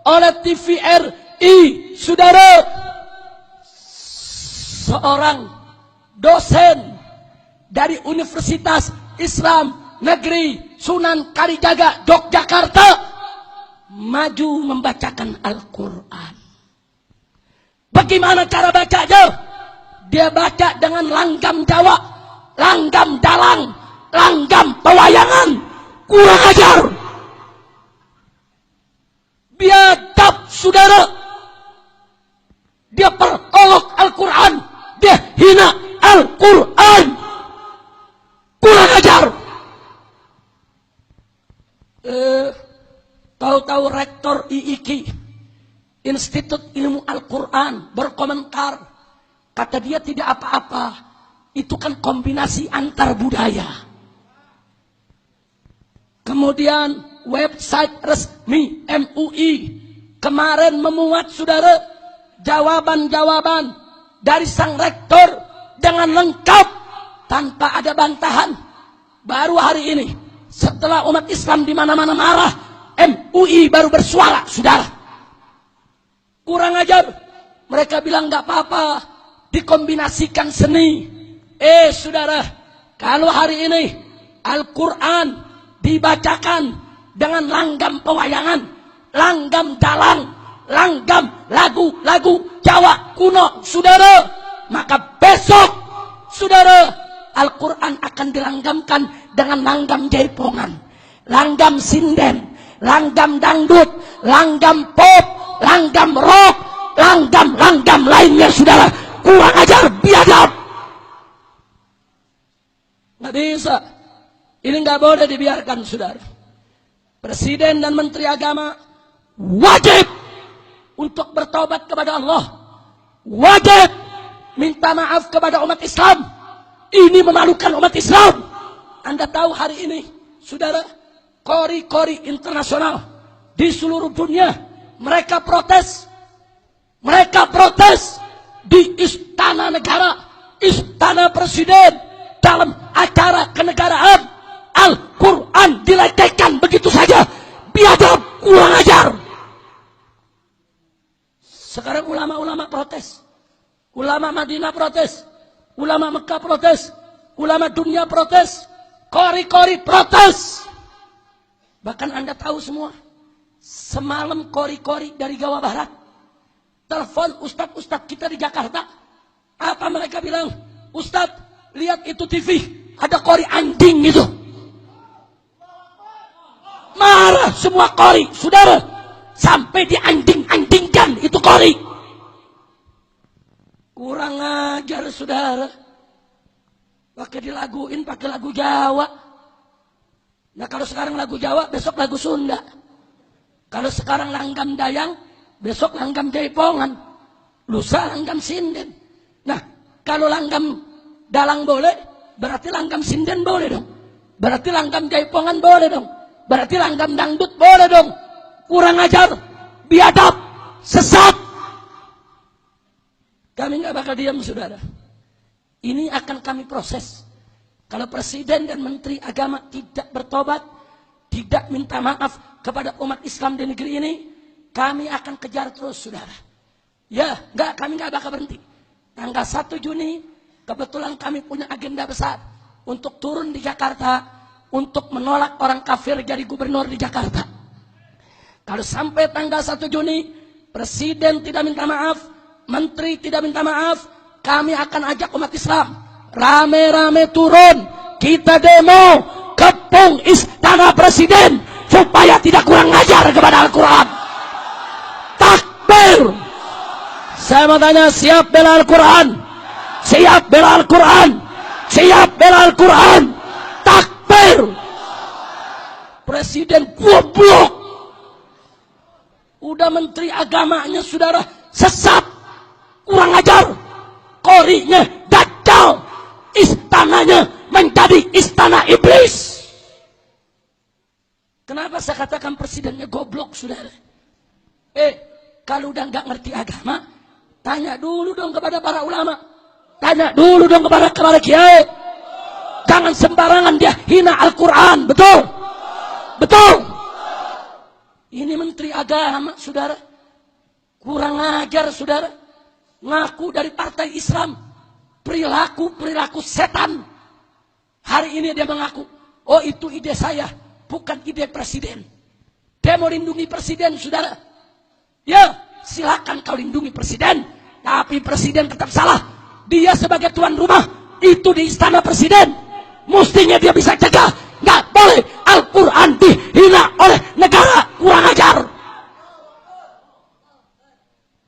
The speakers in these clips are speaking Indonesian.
oleh TVRI, saudara. Seorang dosen dari Universitas Islam Negeri Sunan Kalijaga, Yogyakarta, maju membacakan Al-Quran. Bagaimana cara bacanya? Dia baca dengan langgam Jawa, langgam dalang, langgam pewayangan. Kurang ajar, biadab, saudara. Dia perolok Al-Quran, dia hina Al-Quran. Kurang ajar. Tahu-tahu rektor IIKI, Institut Ilmu Al-Quran, berkomentar. Kata dia tidak apa-apa. Itu kan kombinasi antar budaya. Kemudian website resmi MUI kemarin memuat, saudara, jawaban-jawaban dari sang rektor dengan lengkap tanpa ada bantahan. Baru hari ini, setelah umat Islam di mana-mana marah, MUI baru bersuara, saudara. Kurang ajar. Mereka bilang nggak apa-apa, dikombinasikan seni. Saudara, kalau hari ini Al-Quran dibacakan dengan langgam pewayangan, langgam dalang, langgam lagu-lagu Jawa kuno, saudara, maka besok, saudara, Al-Quran akan dilanggamkan dengan langgam jaipongan, langgam sinden, langgam dangdut, langgam pop, langgam rock, langgam lainnya, saudara. Kurang ajar, biadab. Nggak bisa. Ini nggak boleh dibiarkan, saudara. Presiden dan Menteri Agama wajib untuk bertobat kepada Allah. Wajib minta maaf kepada umat Islam. Ini memalukan umat Islam. Anda tahu hari ini, saudara, kori-kori internasional di seluruh dunia, mereka protes. Mereka protes di Istana Negara, Istana Presiden, dalam acara kenegaraan. Al-Quran dilecehkan begitu saja. Biadab, kurang ajar. Sekarang ulama-ulama protes. Ulama Madinah protes. Ulama Mekah protes. Ulama dunia protes. Kori-kori protes. Bahkan Anda tahu semua, semalam kori-kori dari Jawa Barat telepon ustadz-ustadz kita di Jakarta. Apa mereka bilang? Ustadz, lihat itu TV, ada kori anjing gitu. Marah semua kori, saudara. Sampai dianjing-anjingkan itu kori. Kurang ajar, saudara. Pakai dilaguin, pakai lagu Jawa. Nah, kalau sekarang lagu Jawa, besok lagu Sunda. Kalau sekarang langgam Dayang, besok langgam Jaipongan. Lusa langgam Sinden. Nah, kalau langgam dalang boleh, berarti langgam Sinden boleh dong. Berarti langgam Jaipongan boleh dong. Berarti langgam dangdut boleh dong. Kurang ajar, biadab, sesat. Kami nggak bakal diam, saudara. Ini akan kami proses. Kalau Presiden dan Menteri Agama tidak bertobat, tidak minta maaf kepada umat Islam di negeri ini, kami akan kejar terus, saudara. Ya, kami nggak bakal berhenti. Tanggal 1 Juni, kebetulan kami punya agenda besar untuk turun di Jakarta, untuk menolak orang kafir jadi gubernur di Jakarta. Kalau sampai tanggal 1 Juni, Presiden tidak minta maaf, Menteri tidak minta maaf, kami akan ajak umat Islam rame-rame turun, kita demo kepung Istana Presiden supaya tidak kurang ajar kepada Al-Quran. Takbir. Saya mau tanya, siap bela Al-Quran? Siap bela Al-Quran? Siap bela Al-Quran? Takbir. Presiden goblok. Udah Menteri Agamanya, saudara, sesat, kurang ajar, korinya dajjal, istananya menjadi istana iblis. Kenapa saya katakan presidennya goblok, saudara? Kalau udah nggak ngerti agama, tanya dulu dong kepada para ulama, tanya dulu dong kepada kiai. Jangan sembarangan dia hina Al-Quran, betul? Betul. Ini Menteri Agama, saudara. Kurang ajar, saudara. Ngaku dari partai Islam. Perilaku setan. Hari ini dia mengaku, oh itu ide saya, bukan ide presiden. Dia mau lindungi presiden, saudara. Ya, silakan kau lindungi presiden. Tapi presiden tetap salah. Dia sebagai tuan rumah, itu di istana presiden. Mestinya dia bisa cegah. Nggak boleh Al-Quran dihina oleh negara. Kurang ajar.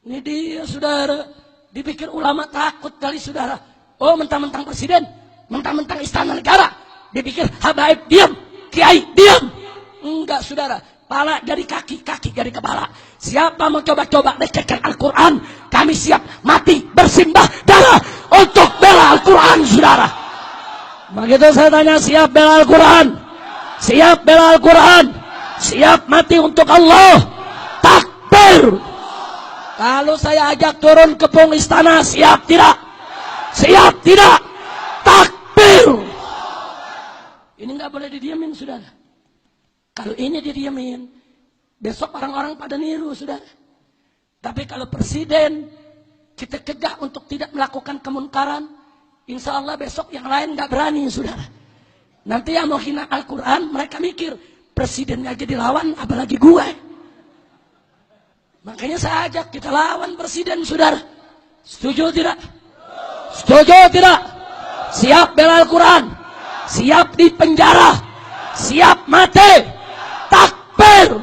Ini dia, saudara. Dipikir ulama takut kali, saudara. Oh, mentang-mentang presiden, mentang-mentang istana negara. Dipikir habaib diam, kiai diam. Enggak, saudara. Pala dari kaki, kaki dari kepala. Siapa mau coba-coba lecehkan Al-Quran, kami siap mati bersimbah darah untuk bela Al-Quran, saudara. Begitu saya tanya, siap bela Al-Quran? Siap bela Al-Quran? Siap mati untuk Allah? Takbir! Kalau saya ajak turun ke pung istana, siap tidak? Siap tidak? Takbir! Ini nggak boleh didiamin, saudara. Kalau ini didiamin, besok orang-orang pada niru, saudara. Tapi kalau presiden kita cegah untuk tidak melakukan kemunkaran, insya Allah besok yang lain nggak berani, saudara. Nanti yang mau hina Al-Quran, mereka mikir presidennya aja dilawan, apalagi gue. Makanya saya ajak kita lawan presiden, saudara. Setuju tidak? Setuju tidak? Siap bela Al-Quran? Siap di penjara? Siap mati? Takbir!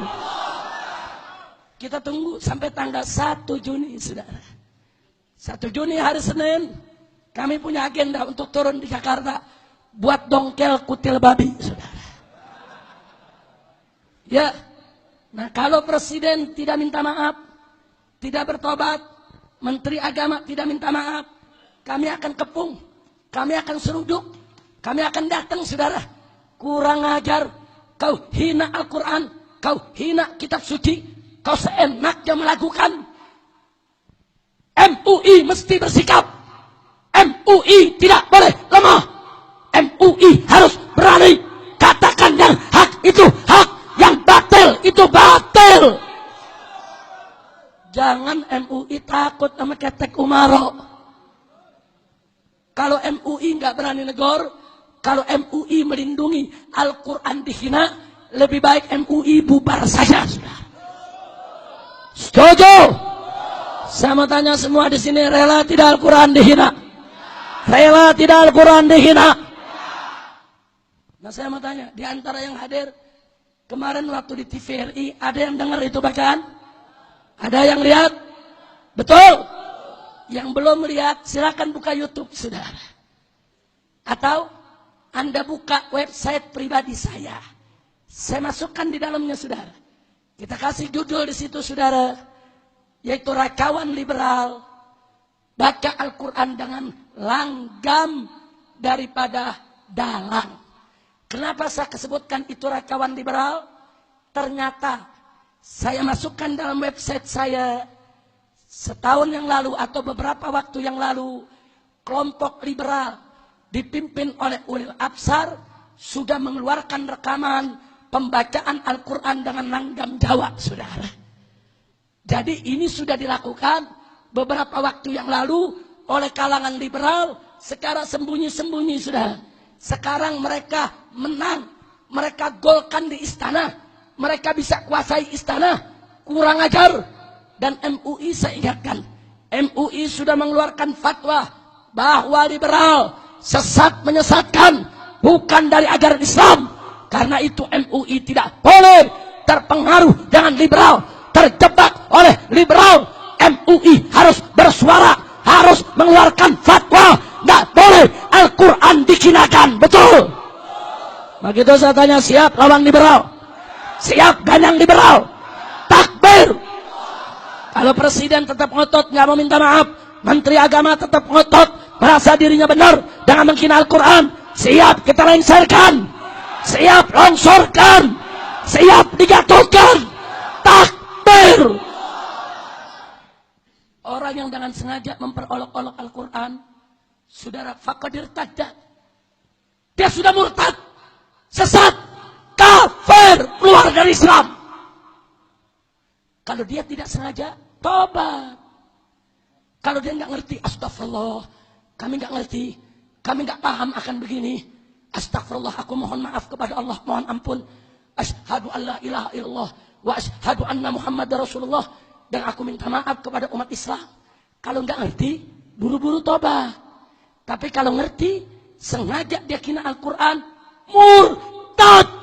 Kita tunggu sampai tanggal 1 Juni, saudara. 1 Juni hari Senin, kami punya agenda untuk turun di Jakarta buat dongkel kutil babi, saudara. Ya, nah kalau presiden tidak minta maaf, tidak bertobat, menteri agama tidak minta maaf, kami akan kepung, kami akan seruduk, kami akan datang, saudara. Kurang ajar, kau hina Al-Quran, kau hina kitab suci, kau seenaknya melakukan. MUI mesti bersikap. MUI tidak boleh lemah. MUI harus berani. Katakan yang hak itu hak, yang batil itu batil. Jangan MUI takut sama ketek Umaro. Kalau MUI nggak berani negor, kalau MUI melindungi Al-Quran dihina, lebih baik MUI bubar saja, saudara. Setuju? Saya mau tanya semua di sini, rela tidak Al-Quran dihina? Rela tidak Al-Quran dihina? Nah, saya mau tanya, di antara yang hadir kemarin waktu di TVRI, ada yang dengar itu bacaan? Ada yang lihat? Betul? Yang belum lihat, silakan buka YouTube, saudara. Atau Anda buka website pribadi saya. Saya masukkan di dalamnya, saudara. Kita kasih judul di situ, saudara, yaitu Rakawan Liberal. Baca Al-Quran dengan langgam daripada dalang. Kenapa saya sebutkan itu Rakawan Liberal? Ternyata saya masukkan dalam website saya setahun yang lalu atau beberapa waktu yang lalu, kelompok liberal dipimpin oleh Ulil Absar sudah mengeluarkan rekaman pembacaan Al-Quran dengan langgam Jawa, saudara. Jadi ini sudah dilakukan beberapa waktu yang lalu oleh kalangan liberal, sekarang sembunyi-sembunyi, saudara. Sekarang mereka menang, mereka golkan di istana, mereka bisa kuasai istana. Kurang ajar. Dan MUI, saya ingatkan, MUI sudah mengeluarkan fatwa bahwa liberal sesat menyesatkan, bukan dari ajaran Islam. Karena itu MUI tidak boleh terpengaruh dengan liberal, terjebak oleh liberal. MUI harus bersuara, harus mengeluarkan fatwa. Nggak boleh Al-Quran dikinakan. Betul? Begitu saya tanya, siap lawan liberal? Siap ganyang liberal? Takbir! Kalau presiden tetap ngotot nggak mau minta maaf, menteri agama tetap ngotot merasa dirinya benar dengan menghina Al-Quran, siap kita lengserkan, siap longsorkan, siap dijatuhkan. Takbir! Orang yang dengan sengaja memperolok-olok Al-Quran, saudara, faqadir tadda, dia sudah murtad, sesat, kafir, keluar dari Islam. Kalau dia tidak sengaja, tobat. Kalau dia nggak ngerti, astagfirullah, kami nggak ngerti, kami nggak paham akan begini. Astagfirullah, aku mohon maaf kepada Allah, mohon ampun. Asyhadu an la ilaha illallah wa asyhadu anna Muhammadar Rasulullah, dan aku minta maaf kepada umat Islam. Kalau nggak ngerti, buru-buru tobat. Tapi kalau ngerti, sengaja dia kina Al-Quran, murtad.